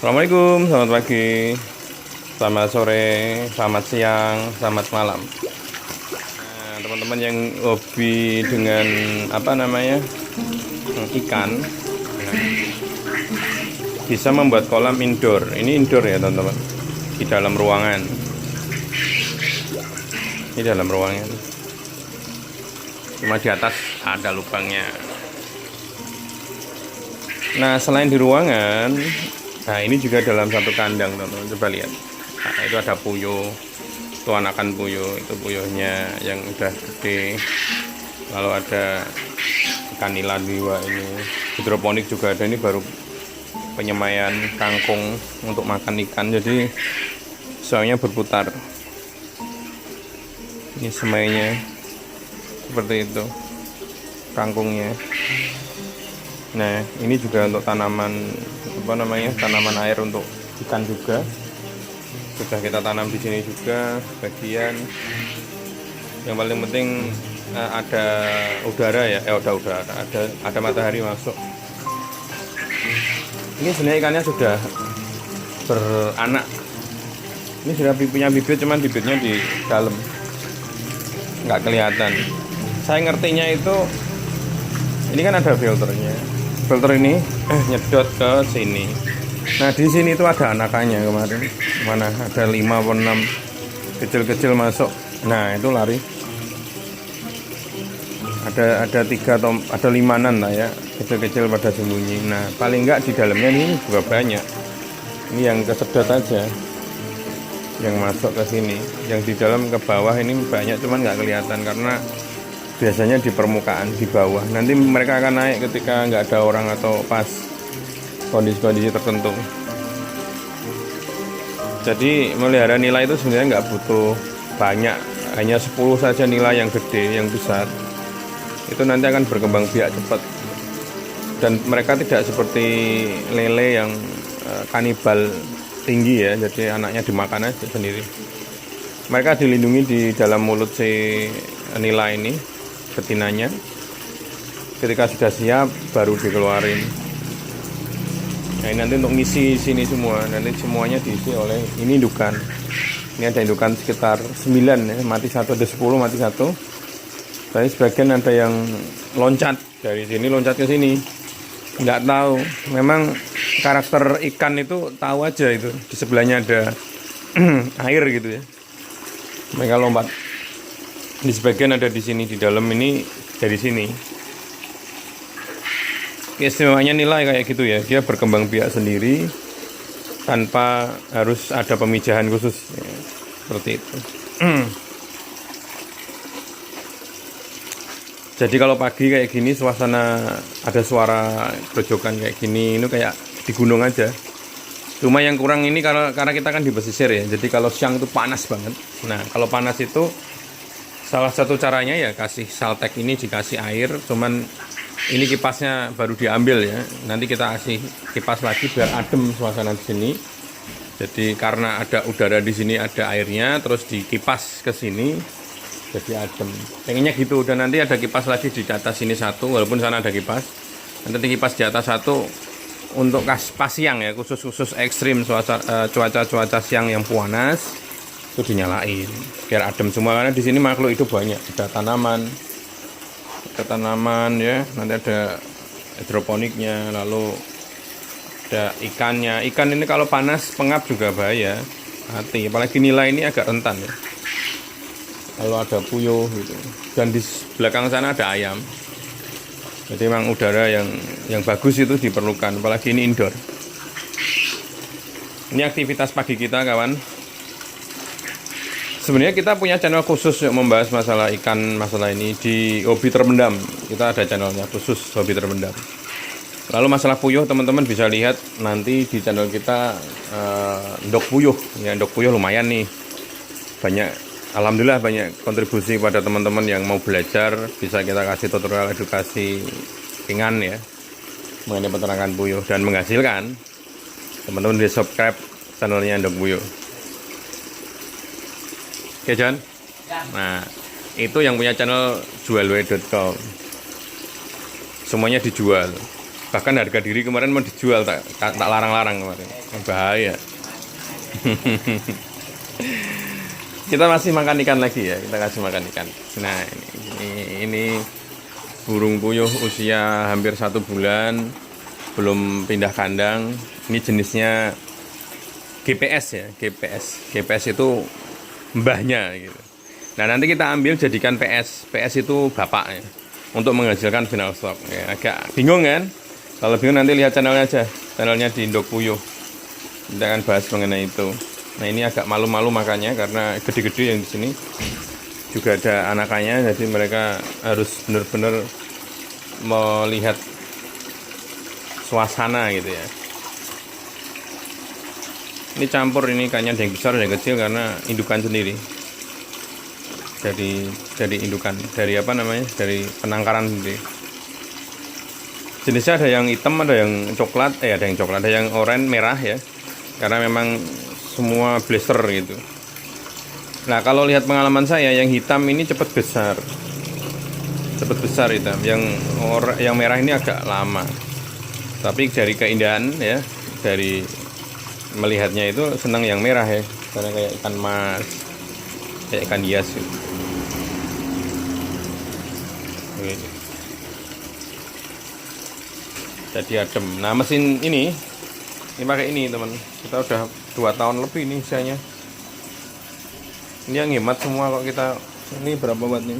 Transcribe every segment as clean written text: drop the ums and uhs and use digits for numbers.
Assalamualaikum, selamat pagi, selamat sore, selamat siang, selamat malam. Nah, teman-teman yang hobi dengan ikan, nah, bisa membuat kolam indoor. Ini indoor ya teman-teman, di dalam ruangan. Ini dalam ruangan. Cuma di atas ada lubangnya. Nah, selain di ruangan, nah ini juga dalam satu kandang teman-teman, coba lihat. Nah, itu ada puyuh, itu anakan puyuh, itu puyuhnya yang udah gede. Lalu ada ikan nila dua ini, hidroponik juga ada. Ini baru penyemaian kangkung untuk makan ikan, jadi soalnya berputar. Ini semainya seperti itu, kangkungnya. Nah, ini juga untuk tanaman tanaman air untuk ikan juga. Sudah kita tanam di sini juga bagian. Yang paling penting ada udara ya, ada udara, ada matahari masuk. Ini sebenarnya ikannya sudah beranak. Ini sudah punya bibit, cuman bibitnya di dalam, nggak kelihatan. Saya ngertinya itu, ini kan ada filternya. Filter ini nyedot ke sini. Nah, di sini itu ada anakannya kemarin. Mana ada 5 atau 6 kecil-kecil masuk. Nah, itu lari. Ada 3 atau ada 5-an lah ya, kecil-kecil pada sembunyi. Nah, paling enggak di dalamnya ini juga banyak. Ini yang kesedot aja, yang masuk ke sini. Yang di dalam ke bawah ini banyak, cuman nggak kelihatan karena biasanya di permukaan di bawah. Nanti mereka akan naik ketika nggak ada orang atau pas kondisi-kondisi tertentu. Jadi melihara nila itu sebenarnya nggak butuh banyak, hanya 10 saja nila yang gede, yang besar. Itu nanti akan berkembang biak cepat. Dan mereka tidak seperti lele yang kanibal tinggi ya, jadi anaknya dimakan aja sendiri. Mereka dilindungi di dalam mulut si nila ini, betinanya. Ketika sudah siap baru dikeluarin. Nah, ini nanti untuk ngisi sini semua, nanti semuanya diisi oleh ini indukan. Ini ada indukan sekitar 9 ya, mati satu, ada 10 mati satu. Tapi sebagian ada yang loncat dari sini loncat ke sini, nggak tahu. Memang karakter ikan itu tahu aja, itu di sebelahnya ada air gitu ya, mereka lompat. Di sebagian ada di sini, di dalam ini dari sini. Istimewanya nila kayak gitu ya, dia berkembang biak sendiri tanpa harus ada pemijahan khusus ya, seperti itu. Jadi kalau pagi kayak gini, suasana ada suara grojokan kayak gini, itu kayak di gunung aja. Cuma yang kurang ini karena kita kan di pesisir ya, jadi kalau siang itu panas banget. Nah, kalau panas itu salah satu caranya ya kasih saltek ini, dikasih air. Cuman ini kipasnya baru diambil ya, nanti kita kasih kipas lagi biar adem suasana di sini. Jadi karena ada udara di sini, ada airnya, terus dikipas ke sini jadi adem. Pengennya gitu. Dan nanti ada kipas lagi di atas sini satu, walaupun sana ada kipas. Nanti kipas di atas satu untuk pas siang ya, khusus ekstrim cuaca siang yang panas, itu dinyalain biar adem semua. Karena di sini makhluk hidup banyak, ada tanaman ya, nanti ada hidroponiknya, lalu ada ikannya. Ikan ini kalau panas pengap juga bahaya, hati. Apalagi nila ini agak rentan ya, kalau ada puyuh gitu. Dan di belakang sana ada ayam. Jadi memang udara yang bagus itu diperlukan, apalagi ini indoor. Ini aktivitas pagi kita kawan. Sebenarnya kita punya channel khusus untuk membahas masalah ikan, masalah ini di Hobi Terpendam. Kita ada channelnya khusus Hobi Terpendam. Lalu masalah puyuh teman-teman bisa lihat nanti di channel kita, ndok puyuh. Ya, ndok puyuh lumayan nih. Banyak, alhamdulillah banyak kontribusi pada teman-teman yang mau belajar. Bisa kita kasih tutorial edukasi ringan ya mengenai peternakan puyuh dan menghasilkan. Teman-teman bisa subscribe channelnya ndok puyuh. Oke John. Nah, itu yang punya channel jualwe.com. Semuanya dijual. Bahkan harga diri kemarin mau dijual, tak larang-larang kemarin. Bahaya. Kita masih makan ikan lagi ya, kita kasih makan ikan. Nah, ini burung puyuh usia hampir 1 bulan, belum pindah kandang. Ini jenisnya GPS ya, GPS itu mbahnya gitu. Nah, nanti kita ambil jadikan PS itu bapaknya untuk menghasilkan final stock. Ya, agak bingung kan? Kalau bingung nanti lihat channelnya aja, channelnya di Indok Puyuh. Kita akan bahas mengenai itu. Nah, ini agak malu-malu makanya karena gede-gede yang di sini juga ada anakannya, jadi mereka harus benar-benar melihat suasana gitu ya. Ini campur, ini ikannya ada yang besar ada yang kecil karena indukan sendiri. Dari indukan, dari apa namanya? Dari penangkaran sendiri. Jenisnya ada yang hitam, ada yang coklat, ada yang coklat, ada yang oranye, merah ya. Karena memang semua blaster gitu. Nah, kalau lihat pengalaman saya, yang hitam ini cepat besar hitam. Yang merah ini agak lama. Tapi dari keindahan ya, dari melihatnya itu senang yang merah ya, karena kayak ikan mas, kayak ikan hias gitu. Jadi adem. Nah, mesin ini pakai ini teman, kita udah 2 tahun lebih nih usianya. Ini yang hemat semua kok kita. Ini berapa watt nih?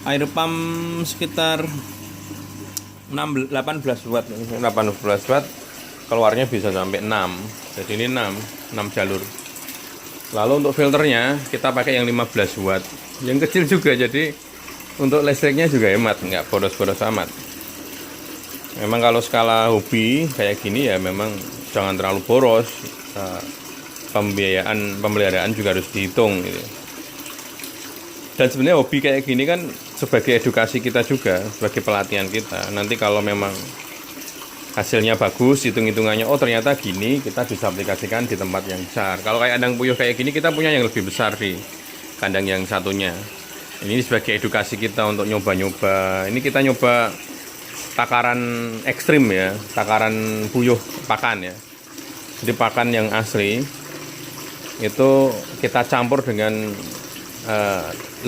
Air pump sekitar 18 watt, 18 watt, keluarnya bisa sampai 6. Jadi ini 6 jalur. Lalu untuk filternya kita pakai yang 15 watt, yang kecil juga, jadi untuk listriknya juga hemat, nggak boros-boros amat. Memang kalau skala hobi kayak gini ya memang jangan terlalu boros. Pemeliharaan juga harus dihitung gitu. Dan sebenarnya hobi kayak gini kan sebagai edukasi kita juga, sebagai pelatihan kita. Nanti kalau memang hasilnya bagus, hitung-hitungannya, oh ternyata gini, kita bisa aplikasikan di tempat yang besar. Kalau kayak kandang puyuh kayak gini, kita punya yang lebih besar di kandang yang satunya. Ini sebagai edukasi kita untuk nyoba-nyoba. Ini kita nyoba takaran ekstrim ya, takaran puyuh pakan ya. Jadi pakan yang asli itu kita campur dengan 50-50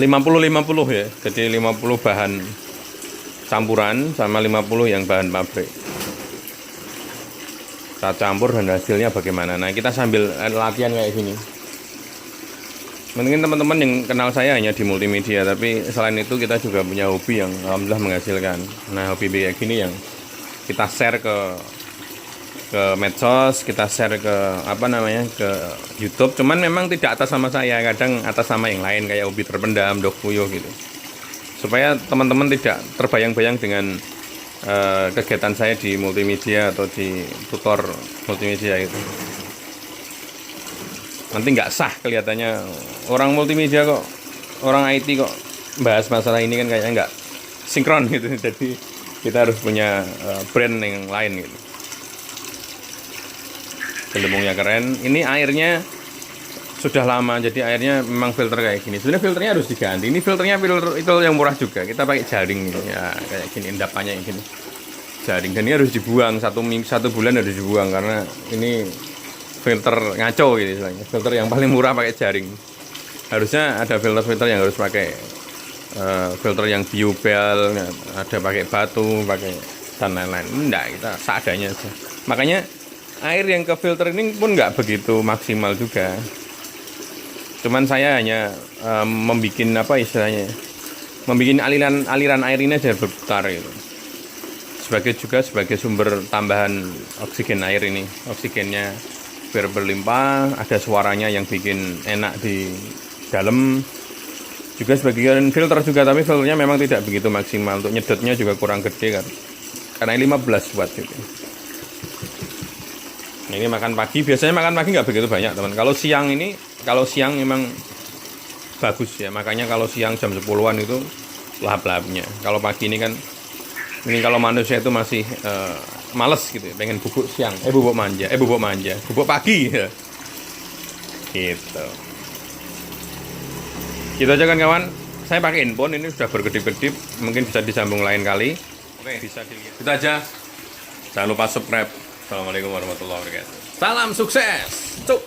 ya. Jadi 50 bahan campuran sama 50 yang bahan pabrik. Kita campur dan hasilnya bagaimana. Nah, kita sambil latihan kayak gini. Mungkin teman-teman yang kenal saya hanya di multimedia, tapi selain itu kita juga punya hobi yang alhamdulillah menghasilkan. Nah, hobi kayak gini yang kita share ke medsos, kita share ke ke YouTube. Cuman memang tidak atas nama saya, kadang atas nama yang lain kayak hobi terpendam, Dok Puyuh gitu. Supaya teman-teman tidak terbayang-bayang dengan kegiatan saya di multimedia atau di tutor multimedia itu. Nanti nggak sah kelihatannya, orang multimedia kok, orang IT kok bahas masalah ini kan kayaknya nggak sinkron gitu. Jadi kita harus punya brand yang lain gitu. Gelembungnya keren. Ini airnya sudah lama, jadi airnya memang filter kayak gini. Sebenarnya filternya harus diganti. Ini filternya filter itu yang murah juga. Kita pakai jaring gitu ya, kayak gini endapannya yang gini. Jaring, dan ini harus dibuang 1 bulan harus dibuang karena ini filter ngaco gitu istilahnya. Filter yang paling murah pakai jaring. Harusnya ada filter-filter yang harus pakai filter yang biobel, ada pakai batu, pakai dan lain-lain. Enggak, kita seadanya aja. Makanya air yang ke filter ini pun nggak begitu maksimal juga. Cuman saya hanya membuat aliran air ini aja berputar gitu. Sebagai sumber tambahan oksigen air ini. Oksigennya biar berlimpah, ada suaranya yang bikin enak di dalam. Juga sebagian filter juga, tapi filternya memang tidak begitu maksimal. Untuk nyedotnya juga kurang gede kan. Karena 15 watt gitu. Nah, ini makan pagi, biasanya makan pagi nggak begitu banyak teman. Kalau siang memang bagus ya, makanya kalau siang jam 10-an itu lahap-lahapnya. Kalau pagi ini kan, ini kalau manusia itu masih males gitu, pengen bubuk siang, bubuk pagi ya. Gitu. Gitu aja kan kawan, saya pakai handphone ini sudah berkedip-kedip, mungkin bisa disambung lain kali. Oke, bisa dilihat. Itu aja. Jangan lupa subscribe. Assalamualaikum warahmatullahi wabarakatuh. Salam sukses. Cuk.